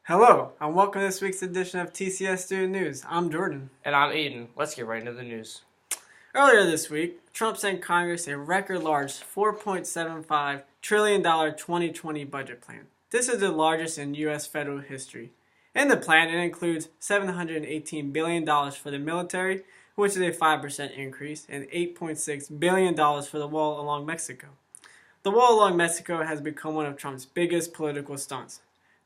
Hello, and welcome to this week's edition of TCS Student News. I'm Jordan. And I'm Aidan. Let's get right into the news. Earlier this week, Trump sent Congress a record-large $4.75 trillion 2020 budget plan. This is the largest in U.S. federal history. In the plan, it includes $718 billion for the military, which is a 5% increase, and $8.6 billion for the wall along Mexico. The wall along Mexico has become one of Trump's biggest political stunts.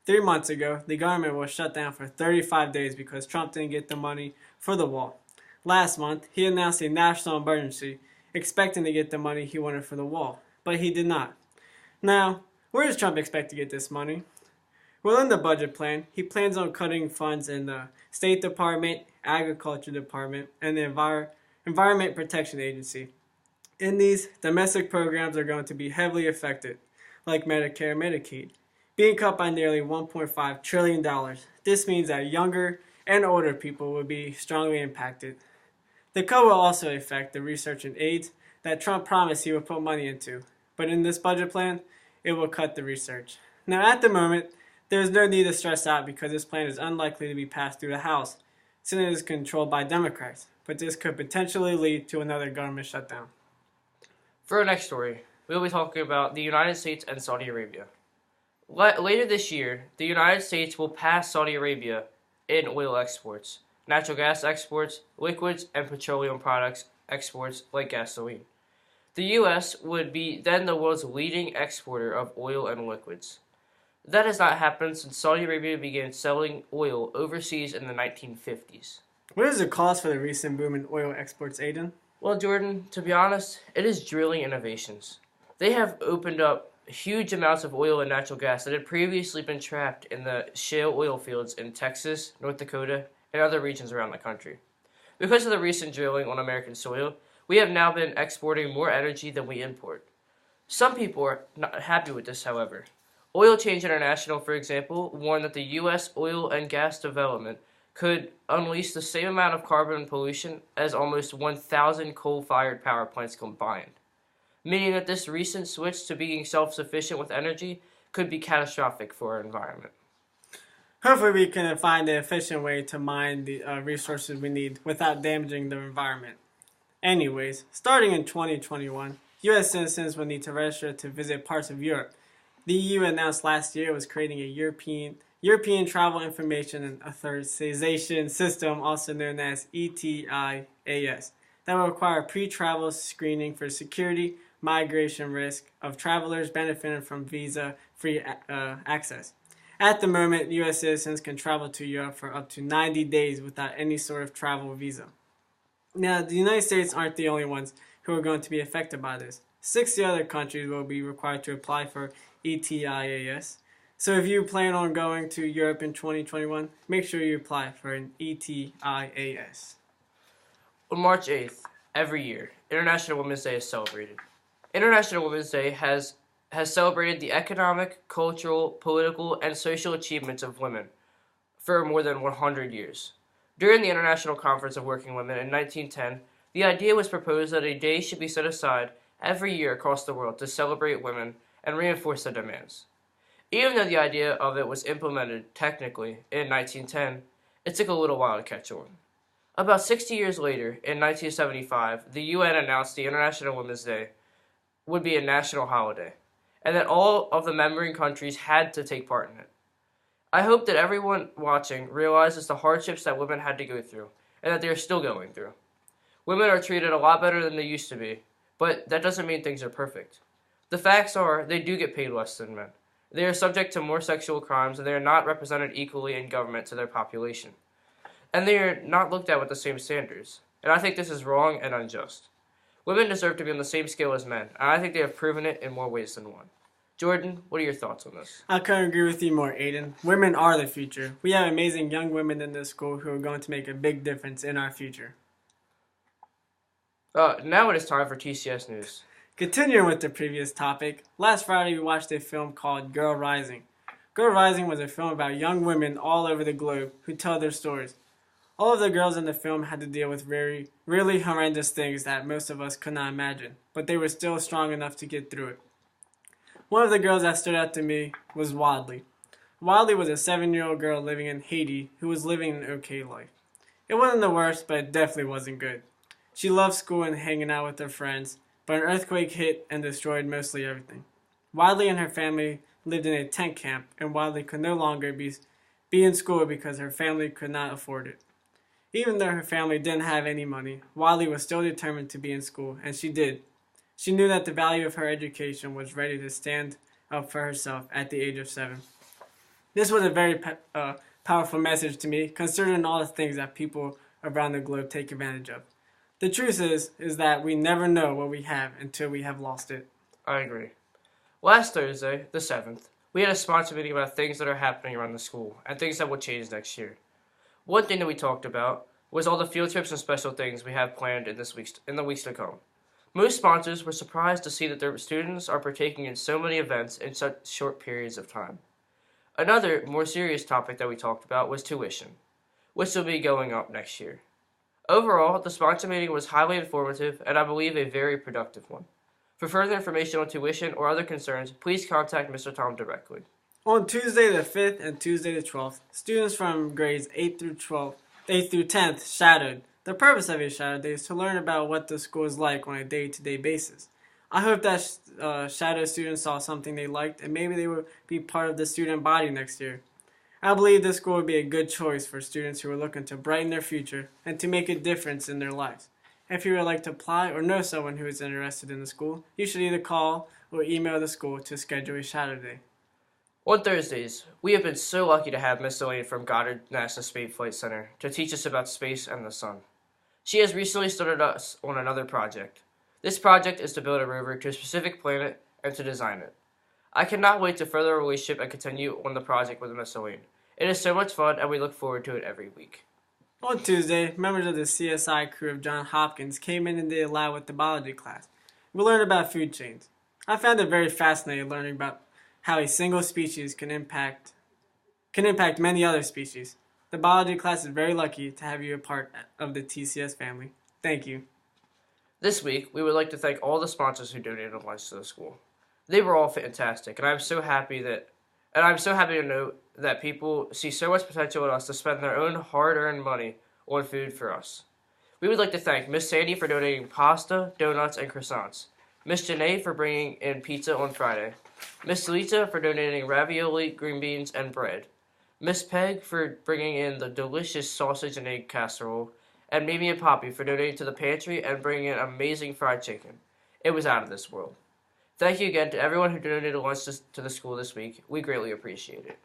3 months ago, the government was shut down for 35 days because Trump didn't get the money for the wall. Last month, he announced a national emergency, expecting to get the money he wanted for the wall, but he did not. Now, where does Trump expect to get this money? Well, in the budget plan, he plans on cutting funds in the State Department, Agriculture Department, and the Environment Protection Agency. In these, domestic programs are going to be heavily affected, like Medicare and Medicaid, being cut by nearly $1.5 trillion. This means that younger and older people will be strongly impacted. The cut will also affect the research and AIDS that Trump promised he would put money into, but in this budget plan, it will cut the research. Now, at the moment, there is no need to stress out because this plan is unlikely to be passed through the House, since it is controlled by Democrats, but this could potentially lead to another government shutdown. For our next story, we'll be talking about the United States and Saudi Arabia. Later this year, the United States will pass Saudi Arabia in oil exports, natural gas exports, liquids, and petroleum products exports like gasoline. The U.S. would be then the world's leading exporter of oil and liquids. That has not happened since Saudi Arabia began selling oil overseas in the 1950s. What is the cause for the recent boom in oil exports, Aidan? Well, Jordan, to be honest, it is drilling innovations. They have opened up huge amounts of oil and natural gas that had previously been trapped in the shale oil fields in Texas, North Dakota, and other regions around the country. Because of the recent drilling on American soil, we have now been exporting more energy than we import. Some people are not happy with this, however. Oil Change International, for example, warned that the U.S. oil and gas development could unleash the same amount of carbon pollution as almost 1,000 coal-fired power plants combined, meaning that this recent switch to being self-sufficient with energy could be catastrophic for our environment. Hopefully we can find an efficient way to mine the resources we need without damaging the environment. Anyways, starting in 2021, U.S. citizens will need to register to visit parts of Europe. The EU announced last year it was creating a European Travel Information and Authorization System, also known as ETIAS, that will require pre-travel screening for security, migration risk of travelers benefiting from visa-free access. At the moment, U.S. citizens can travel to Europe for up to 90 days without any sort of travel visa. Now, the United States aren't the only ones who are going to be affected by this. 60 other countries will be required to apply for ETIAS. So if you plan on going to Europe in 2021, make sure you apply for an ETIAS. On March 8th, every year, International Women's Day is celebrated. International Women's Day has celebrated the economic, cultural, political, and social achievements of women for more than 100 years. During the International Conference of Working Women in 1910, the idea was proposed that a day should be set aside every year across the world to celebrate women and reinforce their demands. Even though the idea of it was implemented technically in 1910, it took a little while to catch on. About 60 years later, in 1975, the UN announced the International Women's Day would be a national holiday, and that all of the member countries had to take part in it. I hope that everyone watching realizes the hardships that women had to go through, and that they are still going through. Women are treated a lot better than they used to be, but that doesn't mean things are perfect. The facts are, they do get paid less than men. They are subject to more sexual crimes, and they are not represented equally in government to their population. And they are not looked at with the same standards. And I think this is wrong and unjust. Women deserve to be on the same scale as men, and I think they have proven it in more ways than one. Jordan, what are your thoughts on this? I couldn't agree with you more, Aidan. Women are the future. We have amazing young women in this school who are going to make a big difference in our future. Now it is time for TCS News. Continuing with the previous topic, last Friday we watched a film called Girl Rising. Girl Rising was a film about young women all over the globe who tell their stories. All of the girls in the film had to deal with really horrendous things that most of us could not imagine, but they were still strong enough to get through it. One of the girls that stood out to me was Wadley. Wiley was a 7-year-old girl living in Haiti who was living an okay life. It wasn't the worst, but it definitely wasn't good. She loved school and hanging out with her friends, but an earthquake hit and destroyed mostly everything. Wiley and her family lived in a tent camp, and Wiley could no longer be in school because her family could not afford it. Even though her family didn't have any money, Wiley was still determined to be in school, and she did. She knew that the value of her education was ready to stand up for herself at the age of 7. This was a very powerful message to me, considering all the things that people around the globe take advantage of. The truth is that we never know what we have until we have lost it. I agree. Last Thursday, the 7th, we had a sponsor meeting about things that are happening around the school and things that will change next year. One thing that we talked about was all the field trips and special things we have planned in the weeks to come. Most sponsors were surprised to see that their students are partaking in so many events in such short periods of time. Another, more serious topic that we talked about was tuition, which will be going up next year. Overall, the sponsor meeting was highly informative and I believe a very productive one. For further information on tuition or other concerns, please contact Mr. Tom directly. On Tuesday the 5th and Tuesday the 12th, students from grades 8 through 10th shadowed. The purpose of a shadow day is to learn about what the school is like on a day-to-day basis. I hope that shadow students saw something they liked and maybe they will be part of the student body next year. I believe this school would be a good choice for students who are looking to brighten their future and to make a difference in their lives. If you would like to apply or know someone who is interested in the school, you should either call or email the school to schedule a shadow day. On Thursdays, we have been so lucky to have Miss Aidan from Goddard National Space Flight Center to teach us about space and the sun. She has recently started us on another project. This project is to build a rover to a specific planet and to design it. I cannot wait to further our relationship and continue on the project with Miss Aidan. It is so much fun and we look forward to it every week. On Tuesday, members of the CSI crew of Johns Hopkins came in and did a lab with the biology class. We learned about food chains. I found it very fascinating learning about how a single species can impact many other species. The biology class is very lucky to have you a part of the TCS family. Thank you. This week, we would like to thank all the sponsors who donated lunch to the school. They were all fantastic, and I'm so happy to know that people see so much potential in us to spend their own hard-earned money on food for us. We would like to thank Miss Sandy for donating pasta, donuts, and croissants, Miss Janae for bringing in pizza on Friday, Miss Lita for donating ravioli, green beans, and bread, Miss Peg for bringing in the delicious sausage and egg casserole, and Mimi and Poppy for donating to the pantry and bringing in amazing fried chicken. It was out of this world. Thank you again to everyone who donated lunch to the school this week. We greatly appreciate it.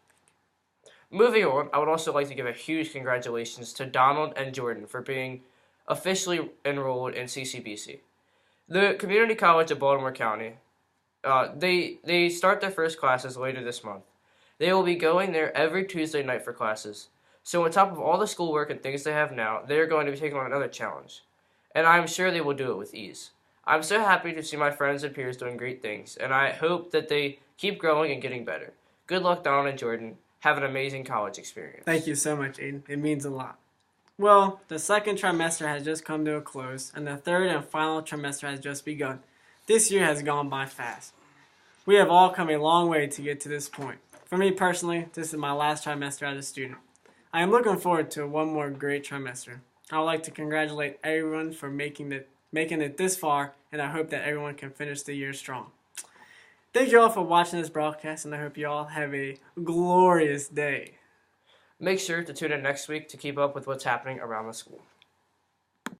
Moving on, I would also like to give a huge congratulations to Donald and Jordan for being officially enrolled in CCBC. The Community College of Baltimore County, they start their first classes later this month. They will be going there every Tuesday night for classes. So on top of all the schoolwork and things they have now, they are going to be taking on another challenge. And I am sure they will do it with ease. I'm so happy to see my friends and peers doing great things, and I hope that they keep growing and getting better. Good luck, Donald and Jordan. Have an amazing college experience. Thank you so much, Aidan. It means a lot. Well, the second trimester has just come to a close, and the third and final trimester has just begun. This year has gone by fast. We have all come a long way to get to this point. For me personally, this is my last trimester as a student. I am looking forward to one more great trimester. I would like to congratulate everyone for making it this far, and I hope that everyone can finish the year strong. Thank you all for watching this broadcast, and I hope you all have a glorious day. Make sure to tune in next week to keep up with what's happening around the school.